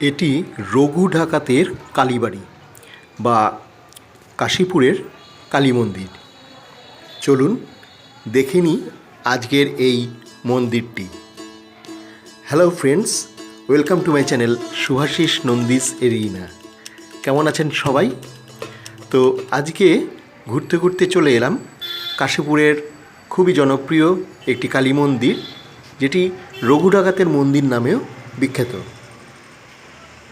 এটি রঘু ডাকাতের কালীবাড়ি বা কাশীপুরের কালী মন্দির। চলুন দেখে নিই আজকের এই মন্দিরটি। Hello friends, welcome to my channel Shubhashish Nandis arena. কেমন আছেন সবাই? তো আজকে ঘুরতে ঘুরতে চলে এলাম কাশীপুরের খুবই জনপ্রিয় একটি কালী মন্দির, যেটি রঘু ডাকাতের মন্দির নামেও বিখ্যাত।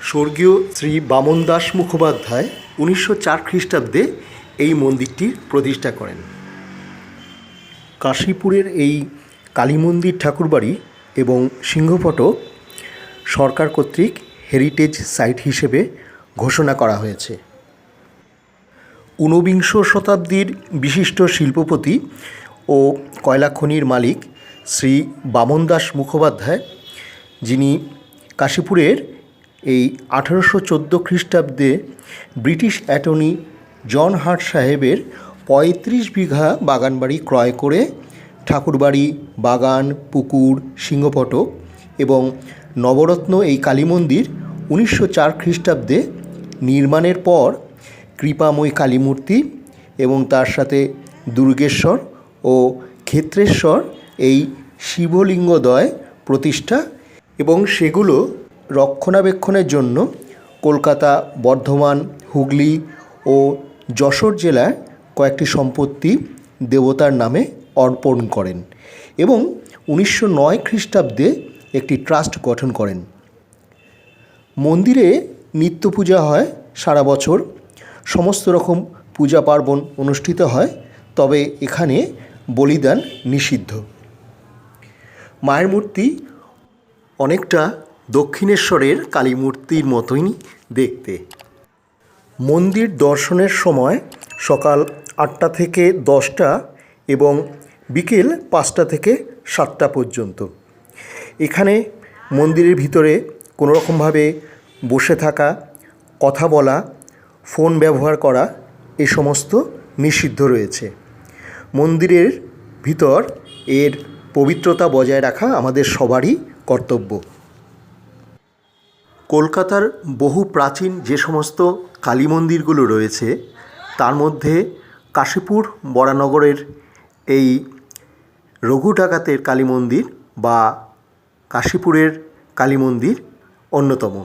স্বর্গীয় শ্রী বামন দাস মুখোপাধ্যায় 1904 খ্রিস্টাব্দে এই মন্দিরটির প্রতিষ্ঠা করেন। কাশীপুরের এই কালী মন্দির ঠাকুরবাড়ি এবং সিংহফটক সরকার কর্তৃক হেরিটেজ সাইট হিসেবে ঘোষণা করা হয়েছে। ঊনবিংশ শতাব্দীর বিশিষ্ট শিল্পপতি ও কয়লা খনির মালিক শ্রী বামন দাস মুখোপাধ্যায়, যিনি কাশীপুরের এই 1814 খ্রিস্টাব্দে ব্রিটিশ অ্যাটর্নি জন হার্ট সাহেবের 35 বিঘা বাগানবাড়ি ক্রয় করে ঠাকুরবাড়ি, বাগান, পুকুর, সিংহফটক এবং নবরত্ন এই কালী মন্দির 1904 খ্রিস্টাব্দে নির্মাণের পর কৃপাময়ী কালী মূর্তি এবং তার সাথে দুর্গেশ্বর ও ক্ষেত্রেশ্বর এই শিবলিঙ্গদ্বয় প্রতিষ্ঠা এবং সেগুলো রক্ষণাবেক্ষণের জন্য কলকাতা, বর্ধমান, হুগলি ও যশোর জেলার কয়েকটি সম্পত্তি দেবতার নামে অর্পণ করেন এবং 1909 খ্রিস্টাব্দে একটি ট্রাস্ট গঠন করেন। মন্দিরে নিত্য পূজা হয় সারা বছর, সমস্ত রকম পূজা পার্বণ অনুষ্ঠিত হয়, তবে এখানে বলিদান নিষিদ্ধ। মায়ের মূর্তি অনেকটা দক্ষিণেশ্বরের কালী মূর্তির মতোই দেখতে। মন্দির দর্শনের সময় সকাল 8টা থেকে 10টা এবং বিকেল 5টা থেকে 7টা পর্যন্ত। এখানে মন্দিরের ভিতরে কোনোরকমভাবে বসে থাকা, কথা বলা, ফোন ব্যবহার করা এ সমস্ত নিষিদ্ধ রয়েছে। মন্দিরের ভিতর এর পবিত্রতা বজায় রাখা আমাদের সবারই কর্তব্য। কলকাতার বহু প্রাচীন যে সমস্ত কালী মন্দিরগুলো রয়েছে, তার মধ্যে কাশীপুর বরানগরের এই রঘু ডাকাতের কালী মন্দির বা কাশীপুরের কালী মন্দির অন্যতম।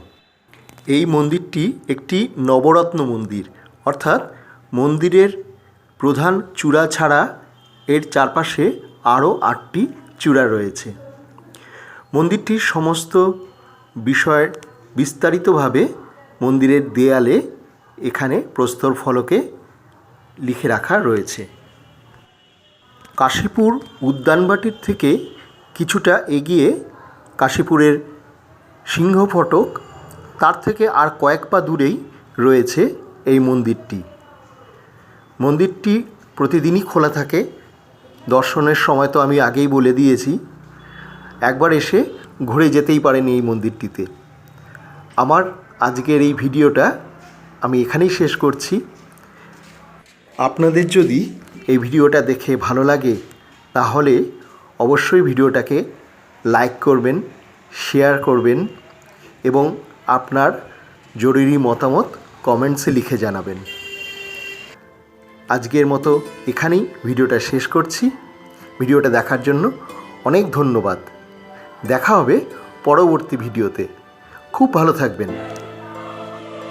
এই মন্দিরটি একটি নবরত্ন মন্দির, অর্থাৎ মন্দিরের প্রধান চূড়া ছাড়া এর চারপাশে আরও 8টি চূড়া রয়েছে। মন্দিরটির সমস্ত বিষয় বিস্তারিতভাবে মন্দিরের দেয়ালে এখানে প্রস্তর ফলকে লিখে রাখা রয়েছে। কাশীপুর উদ্যানবাটির থেকে কিছুটা এগিয়ে কাশীপুরের সিংহফটক, তার থেকে আর কয়েক পা দূরেই রয়েছে এই মন্দিরটি। মন্দিরটি প্রতিদিনই খোলা থাকে। দর্শনের সময় তো আমি আগেই বলে দিয়েছি, একবার এসে ঘুরে যেতেই পারেন এই মন্দিরটিতে। আমার আজকের এই ভিডিওটা আমি এখানেই শেষ করছি। আপনাদের যদি এই ভিডিওটা দেখে ভালো লাগে তাহলে অবশ্যই ভিডিওটাকে লাইক করবেন, শেয়ার করবেন এবং আপনার জরুরি মতামত কমেন্টসে লিখে জানাবেন। আজকের মতো এখানেই ভিডিওটা শেষ করছি। ভিডিওটা দেখার জন্য অনেক ধন্যবাদ। দেখা হবে পরবর্তী ভিডিওতে। খুব ভালো থাকবেন।